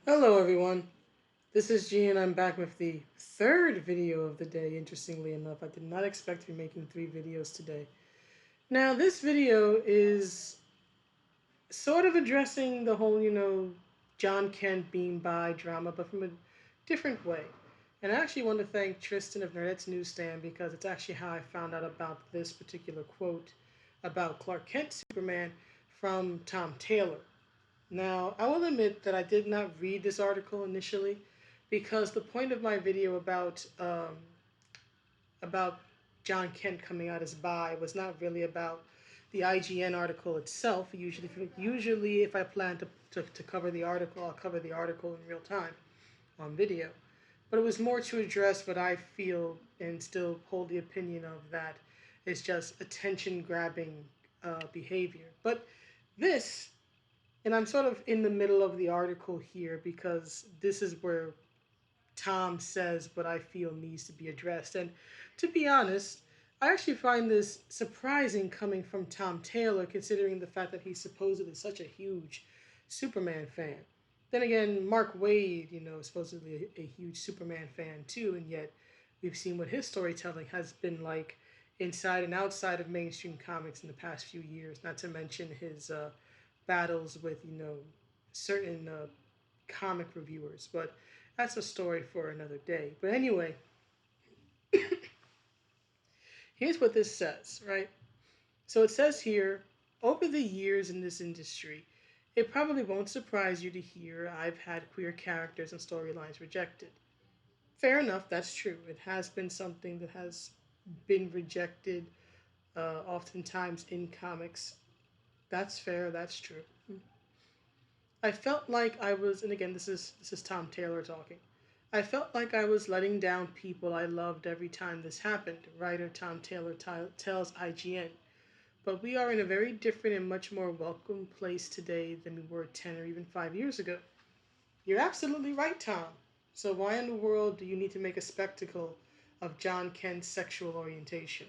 Hello everyone, this is G and I'm back with the third video of the day. Interestingly enough, I did not expect to be making 3 videos today. Now this video is sort of addressing the whole, John Kent being bi drama, but from a different way. And I actually want to thank Tristan of Nerdette's Newsstand because it's actually how I found out about this particular quote about Clark Kent Superman from Tom Taylor. Now, I will admit that I did not read this article initially because the point of my video about John Kent coming out as bi was not really about the IGN article itself. Usually if I plan to cover the article, I'll cover the article in real time on video. But it was more to address what I feel and still hold the opinion of that is just attention grabbing behavior. But this and I'm sort of in the middle of the article here because this is where Tom says what I feel needs to be addressed. And to be honest, I actually find this surprising coming from Tom Taylor, considering the fact that he's supposedly such a huge Superman fan. Then again, Mark Waid, supposedly a huge Superman fan too, and yet we've seen what his storytelling has been like inside and outside of mainstream comics in the past few years, not to mention his battles with, certain comic reviewers. But that's a story for another day. But anyway, here's what this says, right? So it says here, over the years in this industry, it probably won't surprise you to hear I've had queer characters and storylines rejected. Fair enough, that's true. It has been something that has been rejected oftentimes in comics. That's fair, that's true. I felt like I was, and again, this is Tom Taylor talking. I felt like I was letting down people I loved every time this happened, writer Tom Taylor tells IGN. But we are in a very different and much more welcome place today than we were 10 or even 5 years ago. You're absolutely right, Tom. So why in the world do you need to make a spectacle of John Kent's sexual orientation?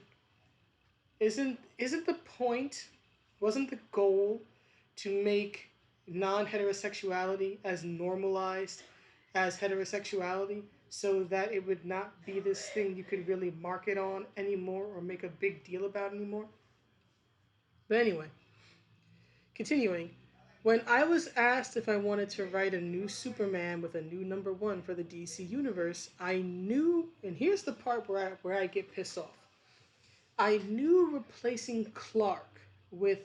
Isn't the point, wasn't the goal to make non-heterosexuality as normalized as heterosexuality so that it would not be this thing you could really market on anymore or make a big deal about anymore? But anyway, continuing. When I was asked if I wanted to write a new Superman with a new number one for the DC universe, I knew, and here's the part where I get pissed off. I knew replacing Clark with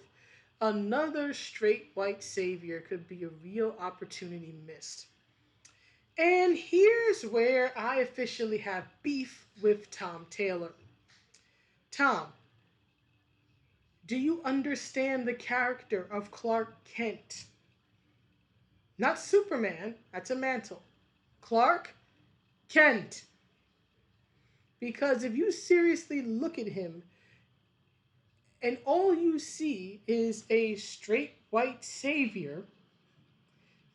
another straight white savior could be a real opportunity missed. And here's where I officially have beef with Tom Taylor. Tom, do you understand the character of Clark Kent? Not Superman, that's a mantle. Clark Kent. Because if you seriously look at him and all you see is a straight white savior,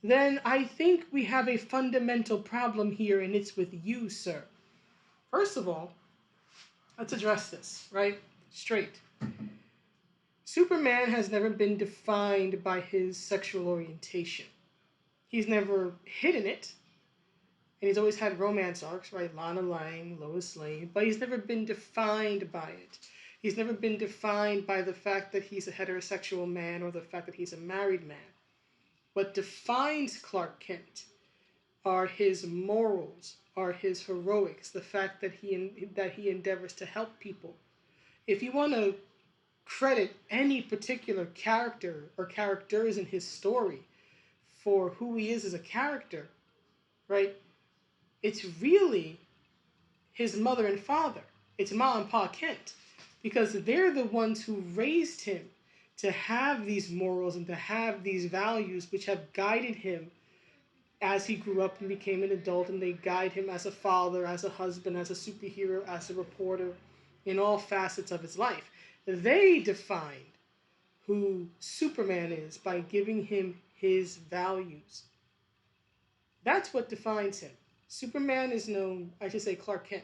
then I think we have a fundamental problem here, and it's with you, sir. First of all, let's address this, right? Straight. Superman has never been defined by his sexual orientation. He's never hidden it, and he's always had romance arcs, right? Lana Lang, Lois Lane, but he's never been defined by it. He's never been defined by the fact that he's a heterosexual man or the fact that he's a married man. What defines Clark Kent are his morals, are his heroics, the fact that he endeavors to help people. If you want to credit any particular character or characters in his story for who he is as a character, right? It's really his mother and father. It's Ma and Pa Kent, because they're the ones who raised him to have these morals and to have these values which have guided him as he grew up and became an adult, and they guide him as a father, as a husband, as a superhero, as a reporter, in all facets of his life. They defined who Superman is by giving him his values. That's what defines him. Superman is known, I should say Clark Kent,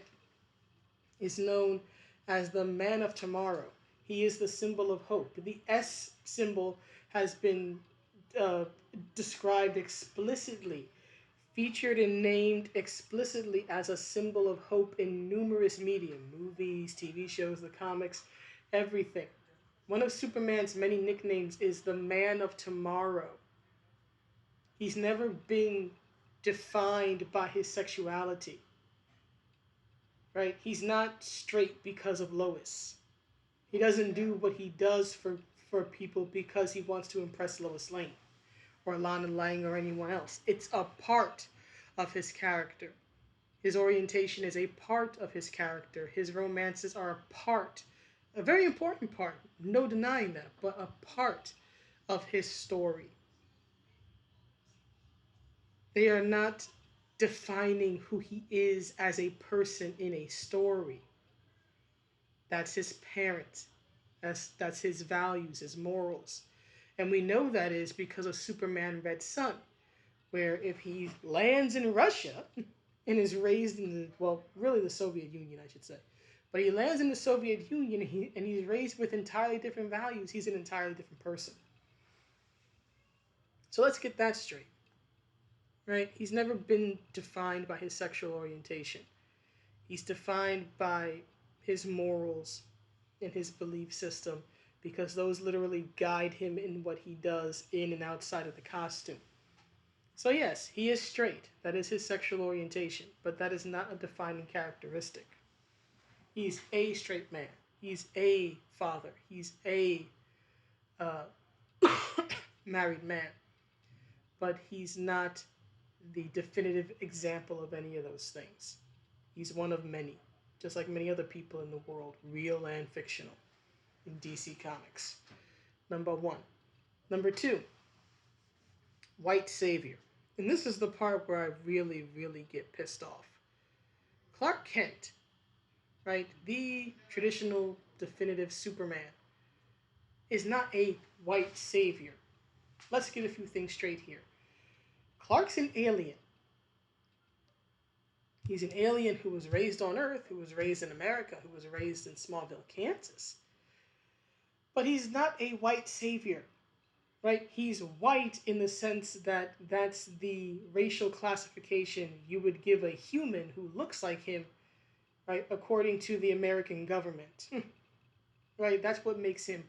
is known as the man of tomorrow. He is the symbol of hope. The S symbol has been uh, described explicitly featured and named explicitly as a symbol of hope in numerous media, movies, TV shows, the comics, everything. One of Superman's many nicknames is the Man of Tomorrow. He's never been defined by his sexuality, right? He's not straight because of Lois. He doesn't do what he does for people because he wants to impress Lois Lane or Lana Lang or anyone else. It's a part of his character. His orientation is a part of his character. His romances are a part, a very important part, no denying that, but a part of his story. They are not defining who he is as a person in a story. That's his parents. That's his values, his morals. And we know that is because of Superman Red Sun, where if he lands in Russia and is raised in the, well, really the Soviet Union, I should say, but he lands in the Soviet Union and he's raised with entirely different values, he's an entirely different person. So let's get that straight, right? He's never been defined by his sexual orientation. He's defined by his morals and his belief system because those literally guide him in what he does in and outside of the costume. So yes, he is straight. That is his sexual orientation, but that is not a defining characteristic. He's a straight man. He's a father. He's a uh, married man. But he's not the definitive example of any of those things. He's one of many, just like many other people in the world, real and fictional, in DC Comics. Number one. Number two, white savior. And this is the part where I really, really get pissed off. Clark Kent, right, the traditional definitive Superman, is not a white savior. Let's get a few things straight here. Clark's an alien. He's an alien who was raised on Earth, who was raised in America, who was raised in Smallville, Kansas. But he's not a white savior, right? He's white in the sense that that's the racial classification you would give a human who looks like him, right, according to the American government. Right? That's what makes him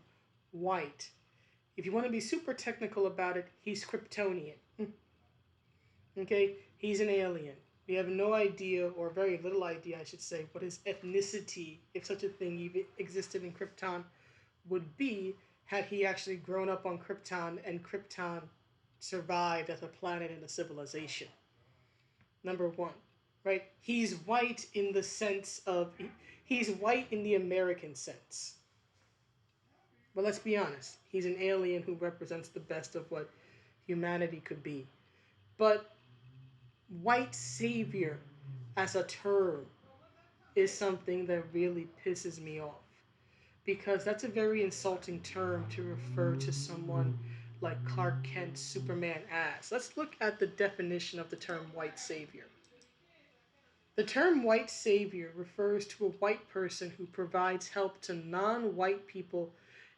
white. If you want to be super technical about it, he's Kryptonian. Okay? He's an alien. We have no idea, or very little idea, I should say, what his ethnicity, if such a thing even existed in Krypton, would be had he actually grown up on Krypton and Krypton survived as a planet and a civilization. Number one, right? He's white in the sense of, he's white in the American sense. But let's be honest, he's an alien who represents the best of what humanity could be. But white savior as a term is something that really pisses me off. Because that's a very insulting term to refer to someone like Clark Kent, Superman as. Let's look at the definition of the term white savior. The term white savior refers to a white person who provides help to non-white people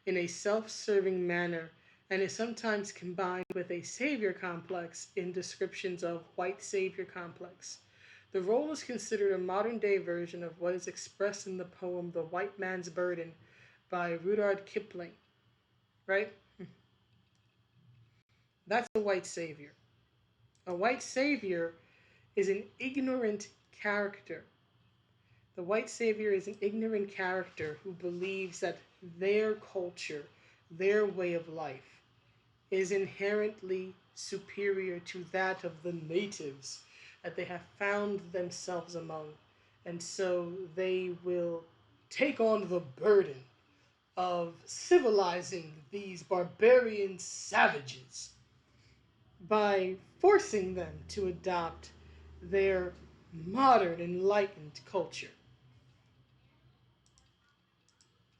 in a self-serving manner and is sometimes combined with a savior complex in descriptions of white savior complex. The role is considered a modern-day version of what is expressed in the poem The White Man's Burden by Rudyard Kipling, right? That's a white savior. A white savior is an ignorant character. The white savior is an ignorant character who believes that their culture, their way of life, is inherently superior to that of the natives that they have found themselves among. And so they will take on the burden of civilizing these barbarian savages by forcing them to adopt their modern enlightened culture.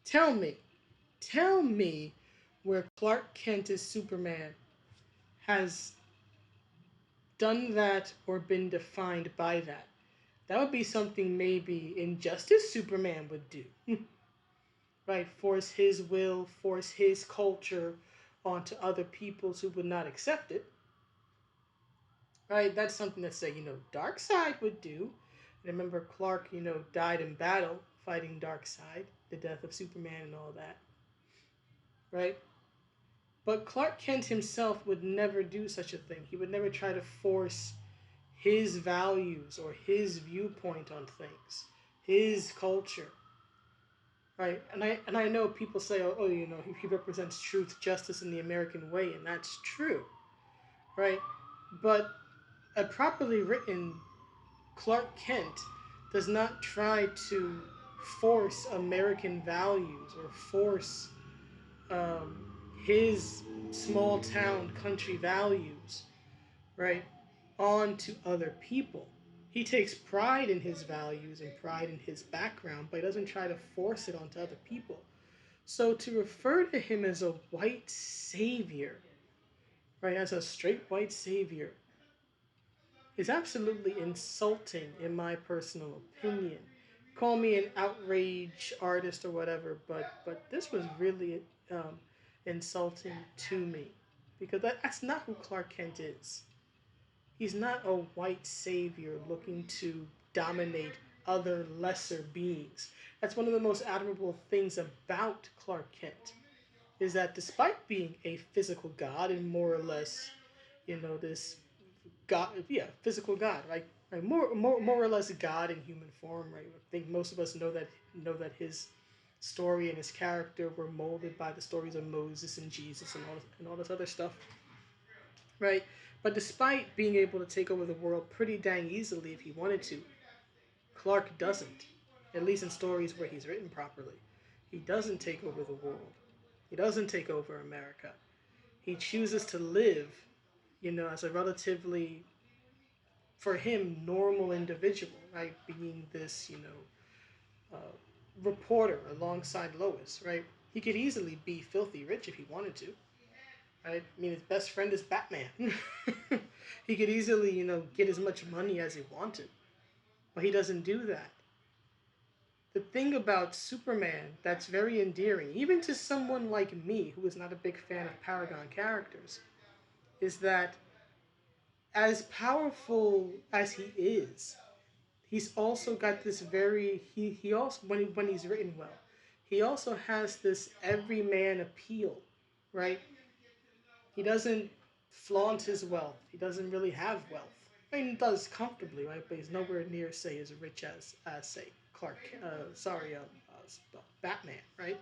Tell me, tell me where Clark Kent as Superman has done that or been defined by that. That would be something maybe Injustice Superman would do. Right? Force his will, force his culture onto other peoples who would not accept it. right? That's something that say Dark Side would do. And remember, Clark died in battle fighting Dark Side, the death of Superman and all that, right? But Clark Kent himself would never do such a thing. He would never try to force his values or his viewpoint on things, his culture, right? And I know people say, oh, he represents truth, justice, and the American way, and that's true, right? But a properly written Clark Kent does not try to force American values or force his small town country values, right, onto other people. He takes pride in his values and pride in his background, but he doesn't try to force it onto other people. So to refer to him as a white savior, right, as a straight white savior, is absolutely insulting in my personal opinion. Call me an outrage artist or whatever, but this was really insulting to me because that's not who Clark Kent is. He's not a white savior looking to dominate other lesser beings. That's one of the most admirable things about Clark Kent is that despite being a physical god and more or less, this God, yeah, physical God, right? Right, more or less God in human form, right? I think most of us know that his story and his character were molded by the stories of Moses and Jesus and all this other stuff, right? But despite being able to take over the world pretty dang easily if he wanted to, Clark doesn't. At least in stories where he's written properly, he doesn't take over the world. He doesn't take over America. He chooses to live, as a relatively for him normal individual, right? Being this, reporter alongside Lois, right? He could easily be filthy rich if he wanted to, right? I mean, his best friend is Batman. He could easily, get as much money as he wanted, but he doesn't do that. The thing about Superman that's very endearing, even to someone like me who is not a big fan of Paragon characters, is that as powerful as he is, he's also got this very he also when he's written well, he also has this everyman appeal, right? He doesn't flaunt his wealth. He doesn't really have wealth. I mean, he does comfortably, right? But he's nowhere near, say, as rich as say Clark. Batman, right?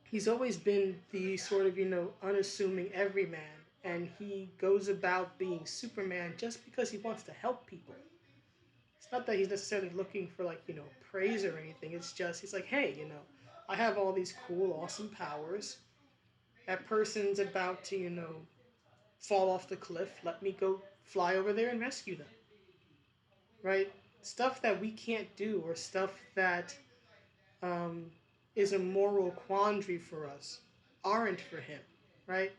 He's always been the sort of unassuming everyman, and he goes about being Superman just because he wants to help people. It's not that he's necessarily looking for like praise or anything. It's just he's like, hey, I have all these cool, awesome powers. That person's about to fall off the cliff. Let me go fly over there and rescue them. Right? Stuff that we can't do, or stuff that um, is a moral quandary for us, aren't for him. Right?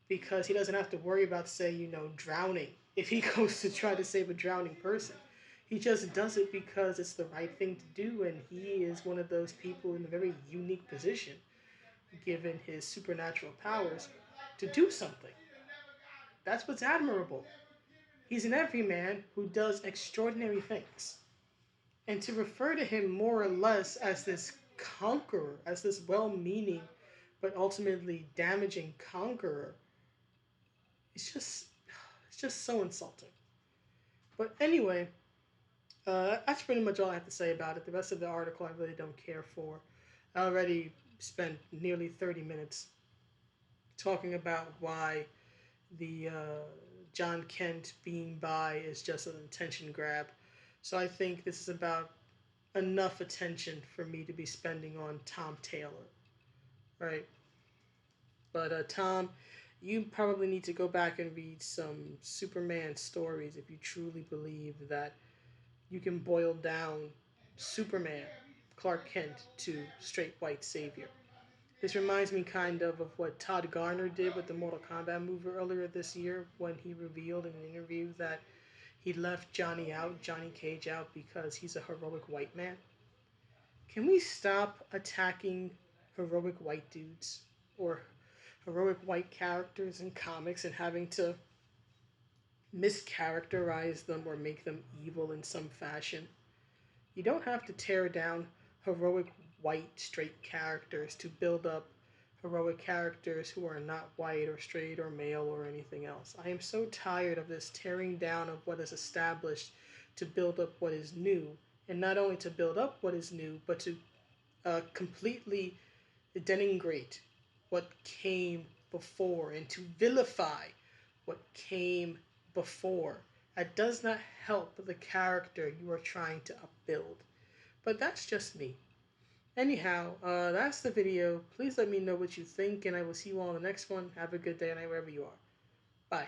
Because he doesn't have to worry about, say, drowning if he goes to try to save a drowning person. He just does it because it's the right thing to do, and he is one of those people in a very unique position, given his supernatural powers, to do something. That's what's admirable. He's an everyman who does extraordinary things. And to refer to him more or less as this conqueror, as this well meaning but ultimately damaging conqueror, it's just so insulting. But anyway, that's pretty much all I have to say about it. The rest of the article I really don't care for. I already spent nearly 30 minutes talking about why the John Kent being by is just an attention grab. So I think this is about enough attention for me to be spending on Tom Taylor, right? But Tom, you probably need to go back and read some Superman stories if you truly believe that you can boil down Superman, Clark Kent, to straight white savior. This reminds me kind of what Todd Garner did with the Mortal Kombat movie earlier this year when he revealed in an interview that he left Johnny Cage out because he's a heroic white man. Can we stop attacking heroic white dudes or heroic white characters in comics and having to mischaracterize them or make them evil in some fashion. You don't have to tear down heroic white straight characters to build up heroic characters who are not white or straight or male or anything else. I am so tired of this tearing down of what is established to build up what is new, and not only to build up what is new, but to completely denigrate what came before and to vilify what came before. That does not help the character you are trying to upbuild. But that's just me. Anyhow, that's the video. Please let me know what you think, and I will see you all in the next one. Have a good day, and wherever you are. Bye.